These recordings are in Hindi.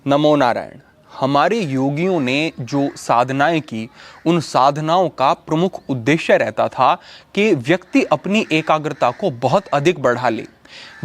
नमो नारायण। हमारे योगियों ने जो साधनाएं की, उन साधनाओं का प्रमुख उद्देश्य रहता था कि व्यक्ति अपनी एकाग्रता को बहुत अधिक बढ़ा ले।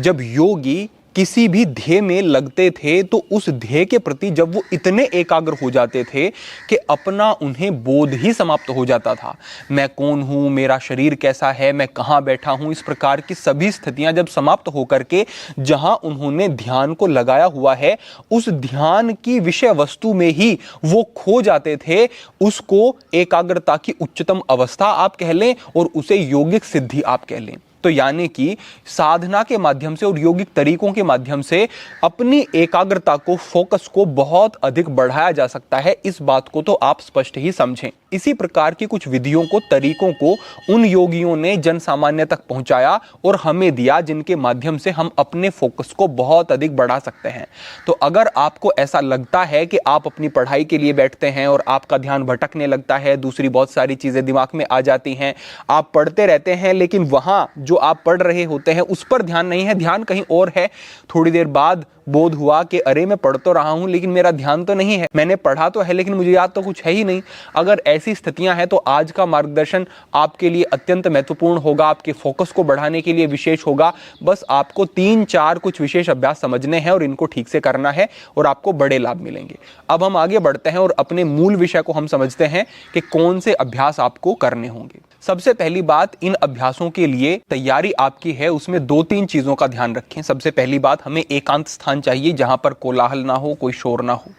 जब योगी किसी भी ध्येय में लगते थे तो उस ध्येय के प्रति जब वो इतने एकाग्र हो जाते थे कि अपना उन्हें बोध ही समाप्त हो जाता था। मैं कौन हूँ, मेरा शरीर कैसा है, मैं कहाँ बैठा हूँ, इस प्रकार की सभी स्थितियां जब समाप्त होकर के जहां उन्होंने ध्यान को लगाया हुआ है, उस ध्यान की विषय वस्तु में ही वो खो जाते थे। उसको एकाग्रता की उच्चतम अवस्था आप कह लें और उसे योगिक सिद्धि आप कह लें। तो यानी कि साधना के माध्यम से और योगिक तरीकों के माध्यम से अपनी एकाग्रता को, फोकस को बहुत अधिक बढ़ाया जा सकता है। इस बात को तो आप स्पष्ट ही समझें। इसी प्रकार की कुछ विधियों को, तरीकों को उन योगियों ने जन सामान्य तक पहुंचाया और हमें दिया, जिनके माध्यम से हम अपने फोकस को बहुत अधिक बढ़ा सकते हैं। तो अगर आपको ऐसा लगता है कि आप अपनी पढ़ाई के लिए बैठते हैं और आपका ध्यान भटकने लगता है, दूसरी बहुत सारी चीजें दिमाग में आ जाती हैं, आप पढ़ते रहते हैं लेकिन वहां जो आप पढ़ रहे होते हैं उस पर ध्यान नहीं है, ध्यान कहीं और है, थोड़ी देर बाद बोध हुआ कि अरे मैं पढ़ तो रहा हूं लेकिन मेरा ध्यान तो नहीं है, मैंने पढ़ा तो है लेकिन मुझे याद तो कुछ है ही नहीं। अगर ऐसी स्थितियां हैं तो आज का मार्गदर्शन आपके लिए अत्यंत महत्वपूर्ण होगा, आपके फोकस को बढ़ाने के लिए विशेष होगा। बस आपको 3-4 कुछ विशेष अभ्यास समझने हैं और इनको ठीक से करना है और आपको बड़े लाभ मिलेंगे। अब हम आगे बढ़ते हैं और अपने मूल विषय को हम समझते हैं कि कौन से अभ्यास आपको करने होंगे। सबसे पहली बात, इन अभ्यासों के लिए तैयारी आपकी है उसमें 2-3 चीजों का ध्यान रखें। सबसे पहली बात, हमें एकांत स्थान चाहिए जहां पर कोलाहल ना हो, कोई शोर ना हो।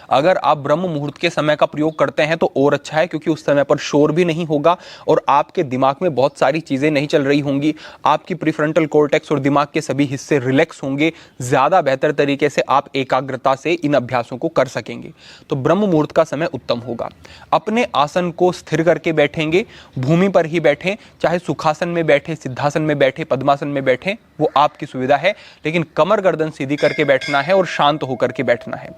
अगर आप ब्रह्म मुहूर्त के समय का प्रयोग करते हैं तो और अच्छा है, क्योंकि उस समय पर शोर भी नहीं होगा और आपके दिमाग में बहुत सारी चीजें नहीं चल रही होंगी। आपकी प्रीफ्रंटल कॉर्टेक्स और दिमाग के सभी हिस्से रिलैक्स होंगे। ज्यादा बेहतर तरीके से आप एकाग्रता से इन अभ्यासों को कर सकेंगे। तो ब्रह्म मुहूर्त का समय उत्तम होगा। अपने आसन को स्थिर करके बैठेंगे, भूमि पर ही बैठें, चाहे सुखासन में बैठे, सिद्धासन में बैठे, पद्मासन में बैठे, वो आपकी सुविधा है, लेकिन कमर गर्दन सीधी करके बैठना है और शांत होकर के बैठना है।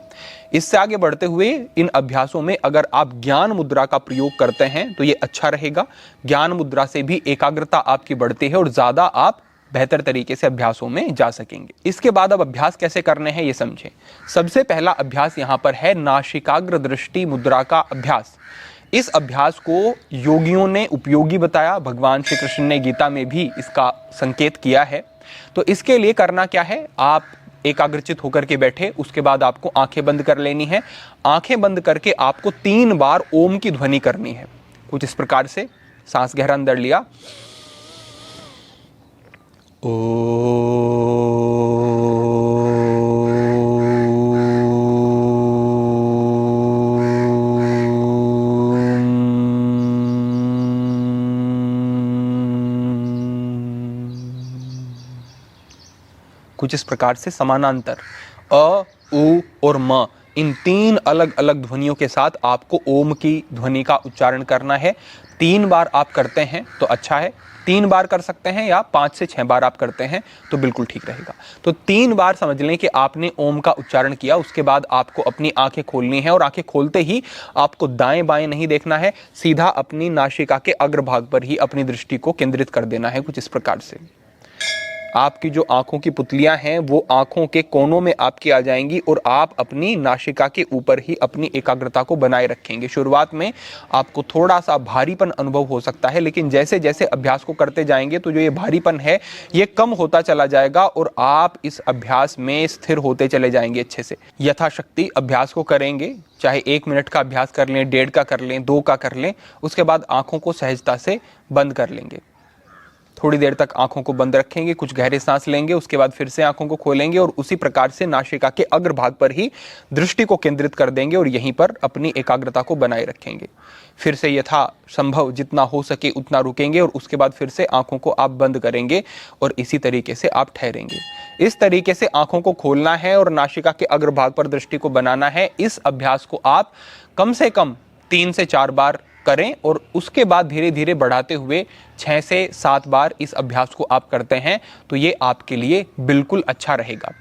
इससे आगे बढ़ते हुए इन अभ्यासों में अगर आप ज्ञान मुद्रा का प्रयोग करते हैं तो ये अच्छा रहेगा। ज्ञान मुद्रा से भी एकाग्रता आपकी बढ़ती है और ज्यादा आप बेहतर तरीके से अभ्यासों में जा सकेंगे। इसके बाद अब अभ्यास कैसे करने हैं ये समझें। सबसे पहला अभ्यास यहां पर है नासिकाग्र दृष्टि मुद्रा का अभ्यास। इस अभ्यास को योगियों ने उपयोगी बताया, भगवान श्री कृष्ण ने गीता में भी इसका संकेत किया है। तो इसके लिए करना क्या है, आप एकाग्रचित होकर के बैठे, उसके बाद आपको आंखें बंद कर लेनी है। आंखें बंद करके आपको 3 बार ओम की ध्वनि करनी है। कुछ इस प्रकार से, सांस गहरा अंदर लिया, कुछ इस प्रकार से समानांतर अ, उ और म, इन 3 अलग अलग ध्वनियों के साथ आपको ओम की ध्वनि का उच्चारण करना है। 3 बार आप करते हैं तो अच्छा है, 3 बार कर सकते हैं या 5 से 6 बार आप करते हैं तो बिल्कुल ठीक रहेगा। तो 3 बार समझ लें कि आपने ओम का उच्चारण किया। उसके बाद आपको अपनी आंखें खोलनी है और आंखें खोलते ही आपको दाएं बाएं नहीं देखना है, सीधा अपनी नासिका के अग्रभाग पर ही अपनी दृष्टि को केंद्रित कर देना है। कुछ इस प्रकार से आपकी जो आंखों की पुतलियां हैं वो आंखों के कोनों में आपकी आ जाएंगी और आप अपनी नासिका के ऊपर ही अपनी एकाग्रता को बनाए रखेंगे। शुरुआत में आपको थोड़ा सा भारीपन अनुभव हो सकता है, लेकिन जैसे जैसे अभ्यास को करते जाएंगे तो जो ये भारीपन है ये कम होता चला जाएगा और आप इस अभ्यास में स्थिर होते चले जाएंगे। अच्छे से यथाशक्ति अभ्यास को करेंगे, चाहे 1 मिनट का अभ्यास कर लें, 1.5 का कर लें, 2 का कर लें। उसके बाद आंखों को सहजता से बंद कर लेंगे। थोड़ी देर तक आंखों को बंद रखेंगे, कुछ गहरे सांस लेंगे, उसके बाद फिर से आंखों को खोलेंगे और उसी प्रकार से नासिका के अग्रभाग पर ही दृष्टि को केंद्रित कर देंगे और यहीं पर अपनी एकाग्रता को बनाए रखेंगे। फिर से यथा संभव जितना हो सके उतना रुकेंगे और उसके बाद फिर से आंखों को आप बंद करेंगे और इसी तरीके से आप ठहरेंगे। इस तरीके से आंखों को खोलना है और नासिका के अग्रभाग पर दृष्टि को बनाना है। इस अभ्यास को आप कम से कम 3 से 4 बार करें और उसके बाद धीरे धीरे बढ़ाते हुए 6 से 7 बार इस अभ्यास को आप करते हैं तो ये आपके लिए बिल्कुल अच्छा रहेगा।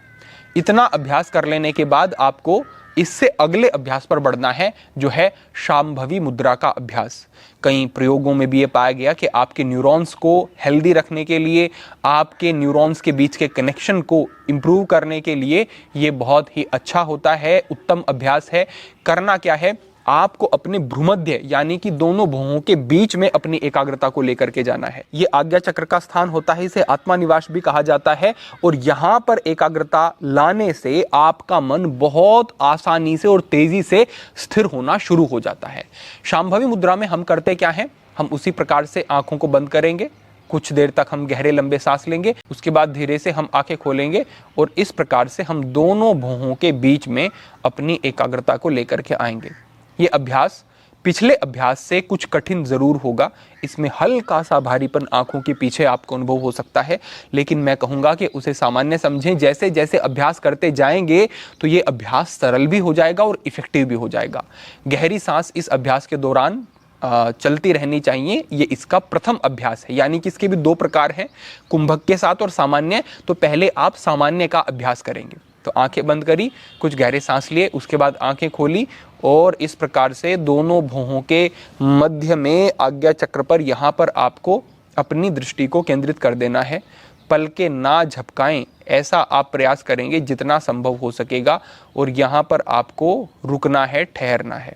इतना अभ्यास कर लेने के बाद आपको इससे अगले अभ्यास पर बढ़ना है, जो है शांभवी मुद्रा का अभ्यास। कई प्रयोगों में भी ये पाया गया कि आपके न्यूरॉन्स को हेल्दी रखने के लिए, आपके न्यूरॉन्स के बीच के कनेक्शन को इम्प्रूव करने के लिए ये बहुत ही अच्छा होता है, उत्तम अभ्यास है। करना क्या है, आपको अपने भ्रूमध्य यानी कि दोनों भुवों के बीच में अपनी एकाग्रता को लेकर के जाना है। ये आज्ञा चक्र का स्थान होता है, इसे आत्मा निवास भी कहा जाता है। और यहां पर एकाग्रता लाने से आपका मन बहुत आसानी से और तेजी से स्थिर होना शुरू हो जाता है। शांभवी मुद्रा में हम करते क्या हैं, हम उसी प्रकार से आंखों को बंद करेंगे, कुछ देर तक हम गहरे लंबे सांस लेंगे, उसके बाद धीरे से हम आंखें खोलेंगे और इस प्रकार से हम दोनों भुवों के बीच में अपनी एकाग्रता को लेकर के आएंगे। ये अभ्यास पिछले अभ्यास से कुछ कठिन जरूर होगा, इसमें हल्का सा भारीपन आंखों के पीछे आपको अनुभव हो सकता है, लेकिन मैं कहूँगा कि उसे सामान्य समझें। जैसे जैसे अभ्यास करते जाएंगे तो ये अभ्यास सरल भी हो जाएगा और इफेक्टिव भी हो जाएगा। गहरी सांस इस अभ्यास के दौरान चलती रहनी चाहिए। ये इसका प्रथम अभ्यास है, यानी कि इसके भी दो प्रकार हैं, कुंभक के साथ और सामान्य। तो पहले आप सामान्य का अभ्यास करेंगे। तो आंखें बंद करी, कुछ गहरे सांस लिए, उसके बाद आंखें खोली और इस प्रकार से दोनों भुवों के मध्य में आज्ञा चक्र पर यहाँ पर आपको अपनी दृष्टि को केंद्रित कर देना है। पलकें ना झपकाएं, ऐसा आप प्रयास करेंगे जितना संभव हो सकेगा और यहाँ पर आपको रुकना है, ठहरना है।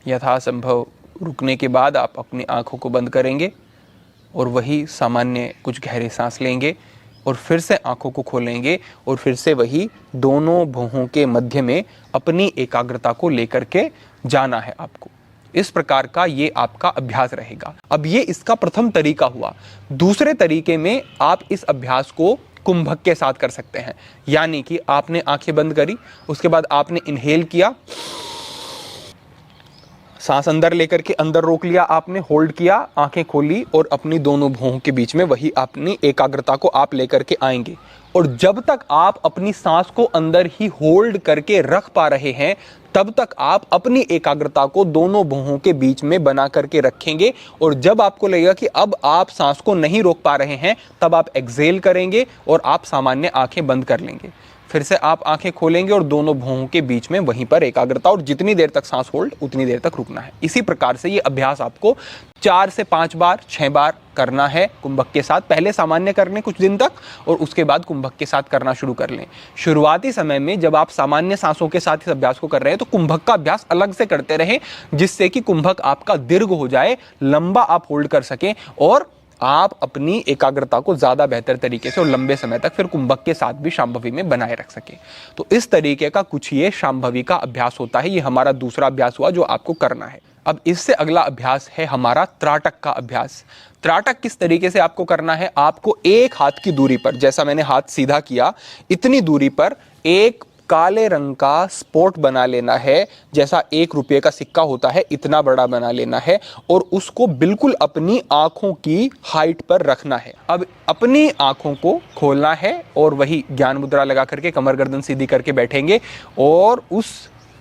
यथासंभव रुकने के बाद आप अपनी आंखों को बंद करेंगे और वही सामान्य कुछ गहरे सांस लेंगे और फिर से आंखों को खोलेंगे और फिर से वही दोनों भुवों के मध्य में अपनी एकाग्रता को लेकर के जाना है आपको। इस प्रकार का ये आपका अभ्यास रहेगा। अब ये इसका प्रथम तरीका हुआ। दूसरे तरीके में आप इस अभ्यास को कुंभक के साथ कर सकते हैं, यानी कि आपने आंखें बंद करी, उसके बाद आपने इनहेल किया, सांस अंदर लेकर के अंदर रोक लिया, आपने होल्ड किया, आंखें खोली और अपनी दोनों भुवों के बीच में वही अपनी एकाग्रता को आप लेकर के आएंगे। और जब तक आप अपनी सांस को अंदर ही होल्ड करके रख पा रहे हैं, तब तक आप अपनी एकाग्रता को दोनों भुवों के बीच में बना करके रखेंगे। और जब आपको लगेगा कि अब आप सांस को नहीं रोक पा रहे हैं, तब आप एक्सहेल करेंगे और आप सामान्य आंखें बंद कर लेंगे। फिर से आप आंखें खोलेंगे और दोनों भुवों के बीच में वहीं पर एकाग्रता, और जितनी देर तक सांस होल्ड उतनी देर तक रुकना है। इसी प्रकार से ये अभ्यास आपको 4 से 5 बार 6 बार करना है कुंभक के साथ। पहले सामान्य कर लें कुछ दिन तक और उसके बाद कुंभक के साथ करना शुरू कर लें। शुरुआती समय में जब आप सामान्य सांसों के साथ इस अभ्यास को कर रहे हैं तो कुंभक का अभ्यास अलग से करते रहें, जिससे कि कुंभक आपका दीर्घ हो जाए, लंबा आप होल्ड कर सकें और आप अपनी एकाग्रता को ज़्यादा बेहतर तरीके से और लंबे समय तक फिर कुंभक के साथ भी शांभवी में बनाए रख सकें। तो इस तरीके का कुछ ये शांभवी का अभ्यास होता है। ये हमारा दूसरा अभ्यास हुआ जो आपको करना है। अब इससे अगला अभ्यास है हमारा त्राटक का अभ्यास। त्राटक किस तरीके से आपको करना है, आपको एक हाथ की दूरी पर, जैसा मैंने हाथ सीधा किया इतनी दूरी पर एक काले रंग का स्पॉट बना लेना है, जैसा 1 रुपये का सिक्का होता है इतना बड़ा बना लेना है और उसको बिल्कुल अपनी आंखों की हाइट पर रखना है। अब अपनी आंखों को खोलना है और वही ज्ञान मुद्रा लगा करके कमर गर्दन सीधी करके बैठेंगे और उस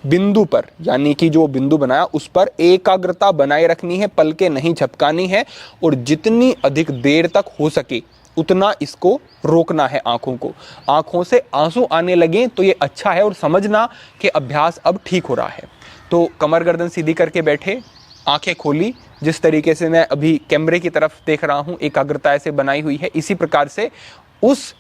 बिंदु पर, यानी कि जो बिंदु बनाया उस पर एकाग्रता बनाए रखनी है, पलकें नहीं झपकानी है और जितनी अधिक देर तक हो सके उतना इसको रोकना है। आंखों से आंसू आने लगे तो ये अच्छा है और समझना कि अभ्यास अब ठीक हो रहा है। तो कमर गर्दन सीधी करके बैठे, आंखें खोली, जिस तरीके से मैं अभी कैमरे की तरफ देख रहा हूँ, एकाग्रता ऐसे बनाई हुई है। इसी प्रकार से उस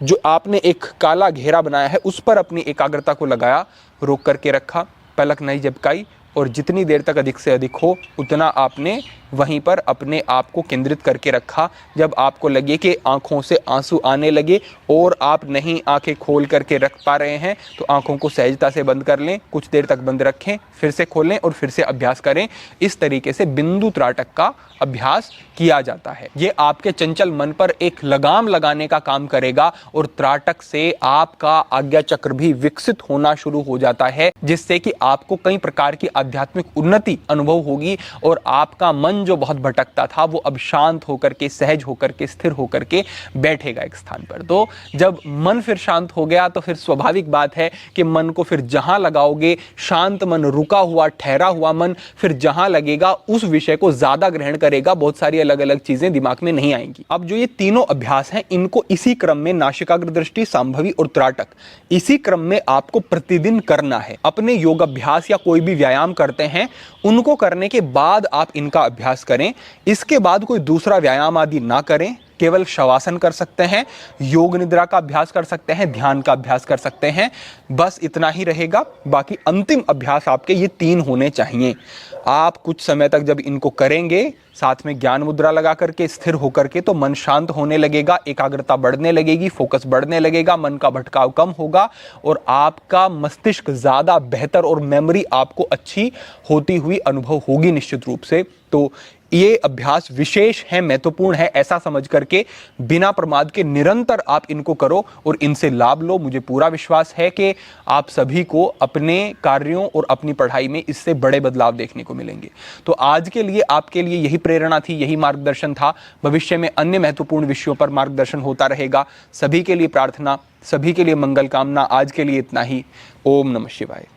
जो आपने एक काला घेरा बनाया है उस पर अपनी एकाग्रता को लगाया, रोक करके रखा, पलक नहीं झपकाई और जितनी देर तक अधिक से अधिक हो उतना आपने वहीं पर अपने आप को केंद्रित करके रखा। जब आपको लगे कि आंखों से आंसू आने लगे और आप नहीं आंखें खोल करके रख पा रहे हैं तो आंखों को सहजता से बंद कर लें, कुछ देर तक बंद रखें, फिर से खोलें और फिर से अभ्यास करें। इस तरीके से बिंदु त्राटक का अभ्यास किया जाता है। ये आपके चंचल मन पर एक लगाम लगाने का काम करेगा और त्राटक से आपका आज्ञा चक्र भी विकसित होना शुरू हो जाता है, जिससे कि आपको कई प्रकार की आध्यात्मिक उन्नति अनुभव होगी और आपका मन जो बहुत भटकता था वो अब शांत होकर के, सहज होकर के, स्थिर होकर के बैठेगा एक स्थान पर। तो जब मन फिर शांत हो गया तो फिर स्वाभाविक बात है कि मन को फिर जहां लगाओगे, शांत मन, रुका हुआ, ठहरा हुआ मन फिर जहां लगेगा उस विषय को ज्यादा ग्रहण करेगा, बहुत सारी अलग अलग चीजें दिमाग में नहीं आएंगी। अब जो ये तीनों अभ्यास हैं, इनको इसी क्रम में नासिकाग्र दृष्टि, सांभवी और त्राटक, इसी क्रम में आपको प्रतिदिन करना है। अपने योग अभ्यास या कोई भी व्यायाम करते हैं उनको करने के बाद आप इनका अभ्यास करें। इसके बाद कोई दूसरा व्यायाम आदि ना करें, केवल शवासन कर सकते हैं, योग निद्रा का अभ्यास कर सकते हैं, ध्यान का अभ्यास कर सकते हैं, बस इतना ही रहेगा। बाकी अंतिम अभ्यास आपके ये 3 होने चाहिए। आप कुछ समय तक जब इनको करेंगे, साथ में ज्ञान मुद्रा लगा करके, स्थिर होकर के, तो मन शांत होने लगेगा, एकाग्रता बढ़ने लगेगी, फोकस बढ़ने लगेगा, मन का भटकाव कम होगा और आपका मस्तिष्क ज्यादा बेहतर और मेमोरी आपको अच्छी होती हुई अनुभव होगी निश्चित रूप से। तो ये अभ्यास विशेष है, महत्वपूर्ण है, ऐसा समझ करके बिना प्रमाद के निरंतर आप इनको करो और इनसे लाभ लो। मुझे पूरा विश्वास है कि आप सभी को अपने कार्यों और अपनी पढ़ाई में इससे बड़े बदलाव देखने को मिलेंगे। तो आज के लिए आपके लिए यही प्रेरणा थी, यही मार्गदर्शन था। भविष्य में अन्य महत्वपूर्ण विषयों पर मार्गदर्शन होता रहेगा। सभी के लिए प्रार्थना, सभी के लिए मंगल कामना। आज के लिए इतना ही। ओम नमः शिवाय।